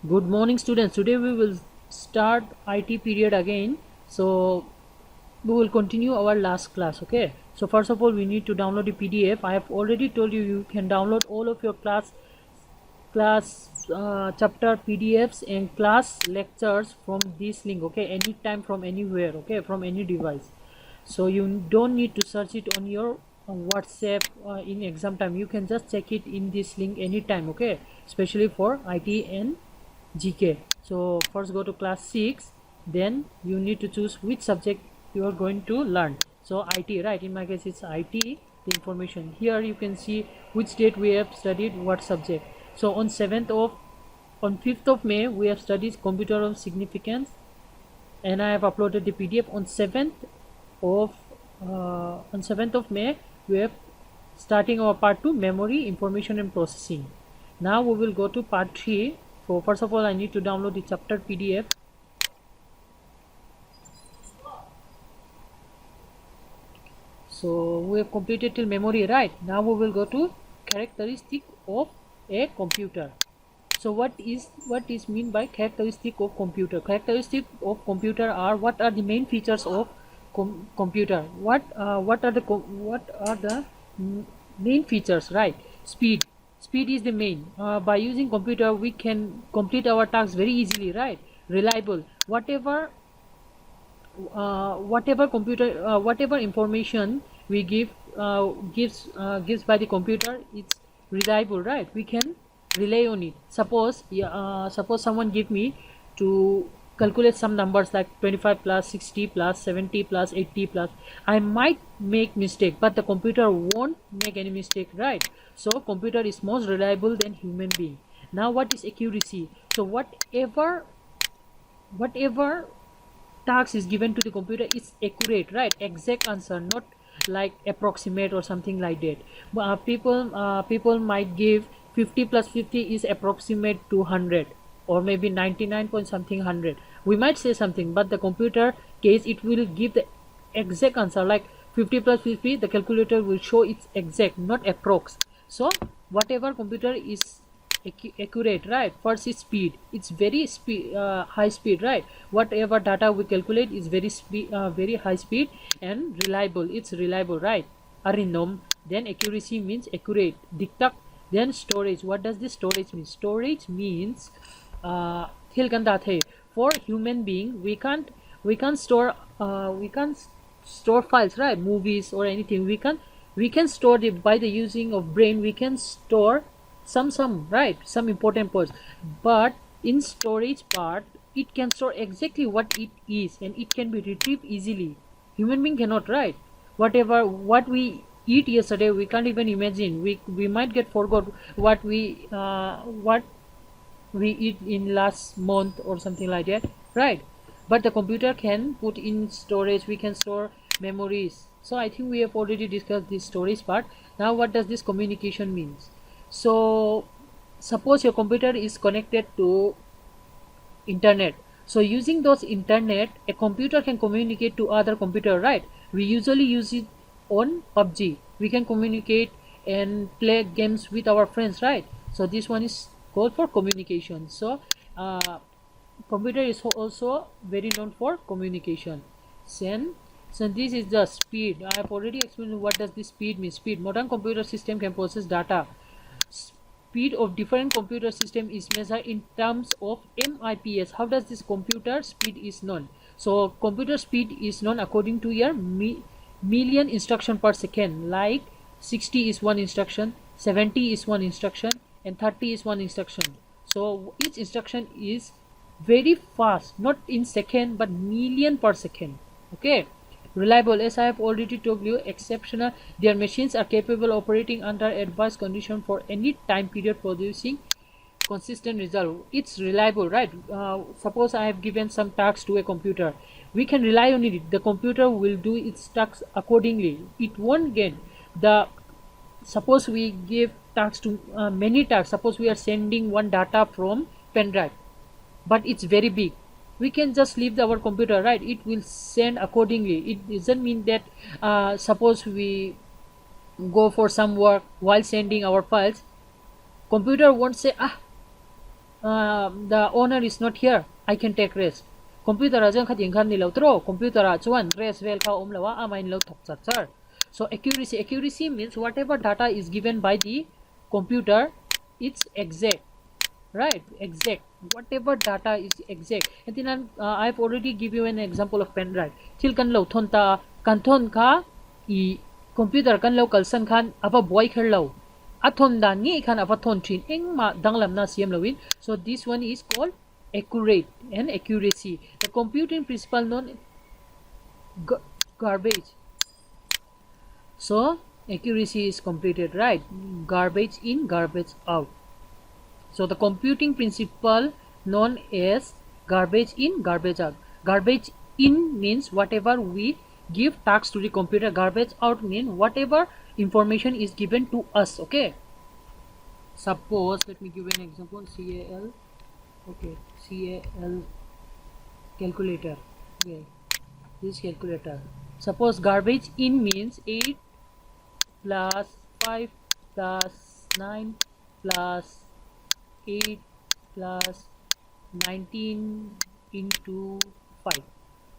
Good morning, students. Today we will start IT period again. So we will continue our last class. Okay. So first of all, we need to download the PDF. I have already told you you can download all of your class chapter PDFs and class lectures from this link. Okay, anytime from anywhere. Okay, from any device. So you don't need to search it on your WhatsApp in exam time. You can just check it in this link anytime. Okay, especially for IT and GK. So first go to class 6, then you need to choose which subject you are going to learn. So IT, right? In my case it's IT, the information. Here you can see which date we have studied what subject. So on 5th of May we have studied computer of significance, and I have uploaded the PDF. Of on 7th of May we have starting our part 2, memory, information and processing. Now we will go to part 3. So first of all, I need to download the chapter PDF. So we have completed till memory, right? Now we will go to characteristic of a computer. So what is mean by characteristic of computer? Characteristic of computer are what are the main features of computer? What are the main features, right? Speed is the main. By using computer we can complete our tasks very easily, right? Reliable. Whatever information we gives by the computer, it's reliable, right? We can rely on it. Suppose someone give me to calculate some numbers like 25 plus 60 plus 70 plus 80 plus, I might make mistake, but the computer won't make any mistake, right? So computer is most reliable than human being. Now what is accuracy? So whatever task is given to the computer is accurate, right? Exact answer, not like approximate or something like that. People might give 50 plus 50 is approximate to 100, or maybe 99 point something 100. We might say something, but the computer case it will give the exact answer, like 50 plus 50, the calculator will show it's exact, not approx. So whatever computer is accurate, right? First is speed. It's very high speed, right? Whatever data we calculate is very high speed and reliable. It's reliable, right? Arindom. Then accuracy means accurate. Diktak. Then storage. What does this storage mean? Storage means for human being we can't store files, right? Movies or anything. We can store it by the using of brain. We can store some right, some important parts, but in storage part it can store exactly what it is and it can be retrieved easily. Human being cannot, right? What we eat yesterday we can't even imagine. We might get forgot what we eat in last month or something like that, right? But the computer can put in storage. We can store memories. So I think we have already discussed this storage part. Now what does this communication means? So suppose your computer is connected to internet. So using those internet, a computer can communicate to other computer, right? We usually use it on PUBG. We can communicate and play games with our friends, right? So this one is called for communication. So computer is also very known for communication. Then so this is the speed. I have already explained what does this speed mean. Speed. Modern computer system can process data. Speed of different computer system is measured in terms of MIPS. How does this computer speed is known? So computer speed is known according to your million instruction per second. Like 60 is one instruction, 70 is one instruction, and 30 is one instruction. So each instruction is very fast, not in second but million per second. Okay. Reliable, as I have already told you, exceptional. Their machines are capable of operating under adverse condition for any time period, producing consistent result. It's reliable, right? Suppose I have given some tasks to a computer, we can rely on it. The computer will do its tasks accordingly. It won't get the suppose we give tasks to many tasks. Suppose we are sending one data from pen drive, but it's very big. We can just leave our computer, right? It will send accordingly. It doesn't mean that suppose we go for some work while sending our files, computer won't say, the owner is not here, I can take rest. Computer ajang khating khan ni lo tro computer a chuan rest vel kha om lawa amain lo thok chat char. So accuracy means whatever data is given by the computer, it's exact, right? Exact, whatever data is exact. And then I've already give you an example of pen drive. Til kan lo thon ta kan thon kha I computer kan lo kalsan khan aba boy khar lo athon dan ni khan aba thon thin eng ma danglam na siam lowin. So this one is called accurate and accuracy. The computing principle known garbage. So accuracy is completed, right? Garbage in, garbage out. So the computing principle known as garbage in, garbage out. Garbage in means whatever we give tasks to the computer. Garbage out means whatever information is given to us. Okay. Suppose, let me give an example. CAL. Okay. CAL calculator. Okay. This calculator. Suppose garbage in means 8 plus 5 plus 9 plus 8 plus 19 into 5.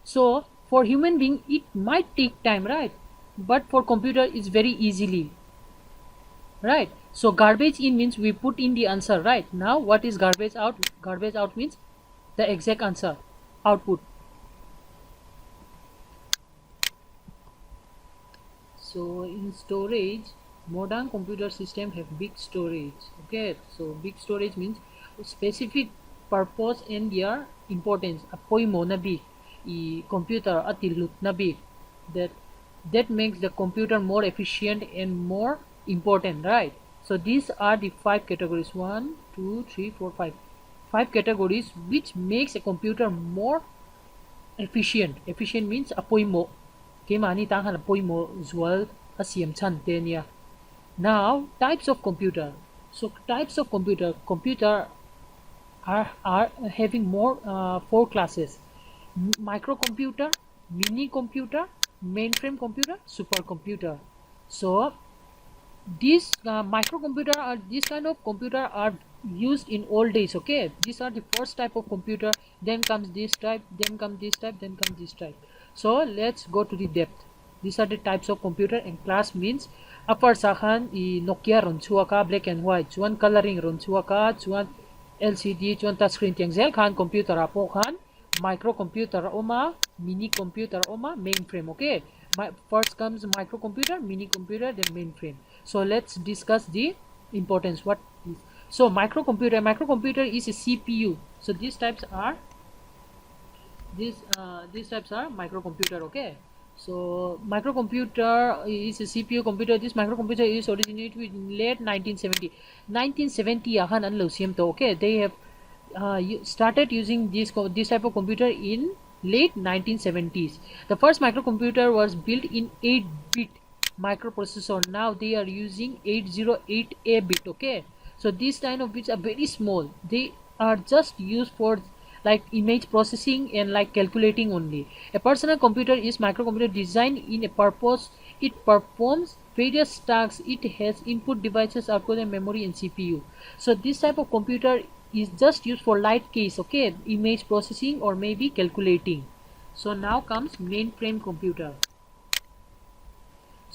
So for human being it might take time, right? But for computer it's very easily, right? So garbage in means we put in the answer, right? Now what is garbage out? Garbage out means the exact answer, output. So in storage, modern computer system have big storage. Okay, so big storage means specific purpose and their importance. Apoy mo na big I computer atilut na big, that makes the computer more efficient and more important, right? So these are the 5 categories. 1 2 3 4 5 5 categories which makes a computer more efficient. Efficient means apoy mo Kimani tangan apoy mo usual asiam chan tenia. Now types of computer. So types of computer are having more 4 classes: microcomputer, mini computer, mainframe computer, supercomputer. So these microcomputer are this kind of computer are used in old days. Okay, these are the first type of computer, then comes this type, then comes this type, then comes this type. So let's go to the depth. These are the types of computer, and class means upper sahan I Nokia ron chuaka black and white, chuan coloring ron chuaka, chuan LCD, chuan touchscreen tiang zel khan computer apo khan microcomputer oma, mini computer oma, mainframe. Okay, first comes microcomputer, mini computer, then mainframe. So let's discuss the importance. What is so microcomputer is a CPU. So these types are microcomputer. Okay, so microcomputer is a CPU computer. This microcomputer is originated in late 1970 ahan an lo siam to. Okay, they have started using this type of computer in late 1970s. The first microcomputer was built in 8-bit microprocessor. Now they are using 808A bit. Okay, so these kind of bits are very small. They are just used for like image processing and like calculating only. A personal computer is microcomputer designed in a purpose. It performs various tasks. It has input devices, output, and memory and CPU. So this type of computer is just used for light case. Okay, image processing or maybe calculating. So now comes mainframe computer.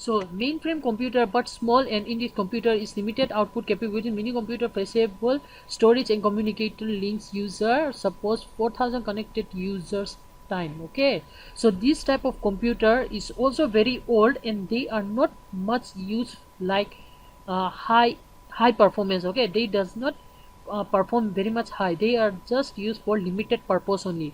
So mainframe computer but small, and in this computer is limited output capability. Mini computer flexible storage and communicator links user, suppose 4000 connected users time. Okay, so this type of computer is also very old and they are not much used like high performance. Okay, they does not perform very much high. They are just used for limited purpose only.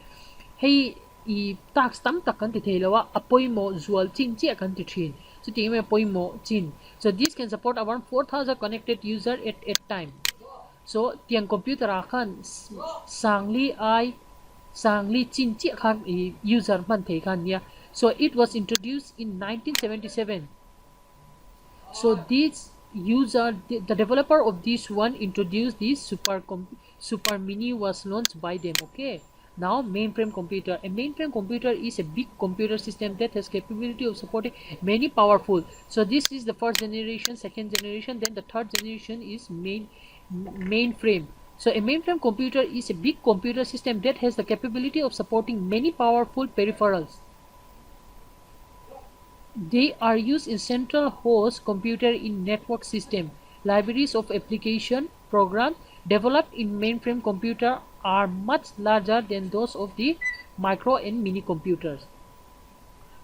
Hey, I tax tam takan ti thelawa apoy mo usual chin chi akan ti thin. So team apoy mo chin. So this can support around 4000 connected user at a time. So tiang computer akan sangli chin chi akan user man the kan ya. So it was introduced in 1977. So this user, the developer of this one introduced this super mini was launched by them. Okay, now mainframe computer. A mainframe computer is a big computer system that has capability of supporting many powerful. So this is the first generation, second generation, then the third generation is mainframe. So a mainframe computer is a big computer system that has the capability of supporting many powerful peripherals. They are used in central host computer in network system. Libraries of application programs developed in mainframe computer are much larger than those of the micro and mini computers.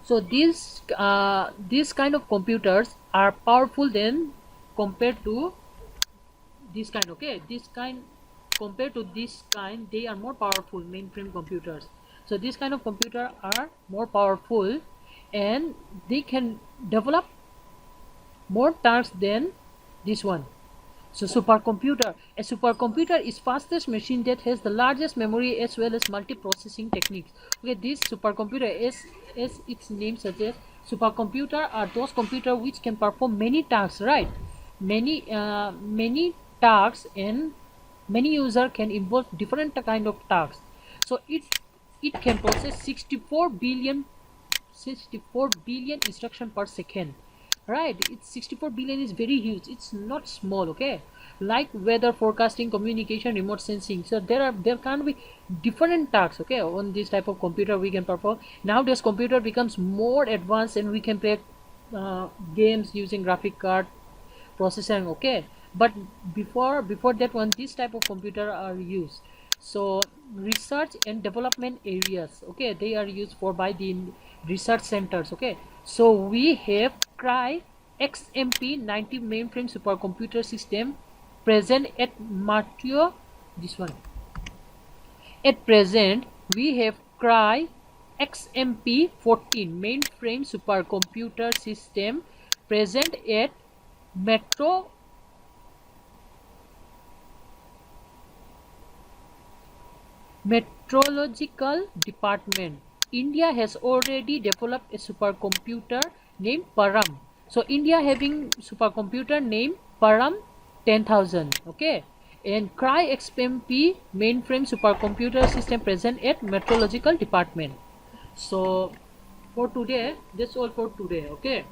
So these kind of computers are powerful than compared to this kind. Okay, this kind compared to this kind, they are more powerful mainframe computers. So this kind of computer are more powerful, and they can develop more tasks than this one. So supercomputer, a supercomputer is fastest machine that has the largest memory as well as multiprocessing techniques. Okay, this supercomputer, as its name suggests, supercomputer are those computers which can perform many tasks, right? Many tasks, and many user can involve different kind of tasks. So it can process 64 billion instruction per second, right? It's 64 billion is very huge, it's not small. Okay, like weather forecasting, communication, remote sensing. So there can be different tasks, okay, on this type of computer we can perform. Nowadays computer becomes more advanced and we can play games using graphic card processor. Okay, but before that one, this type of computer are used. So research and development areas, okay, they are used for by the research centers. Okay, so we have Cry XMP 90 mainframe supercomputer system present at Mateo. This one at present we have Cry XMP 14 mainframe supercomputer system present at Metrological Department. India has already developed a supercomputer named Param. So India having supercomputer named Param 10,000. Okay, and Cry XMP mainframe supercomputer system present at Metrological Department. So for today, that's all for today. Okay.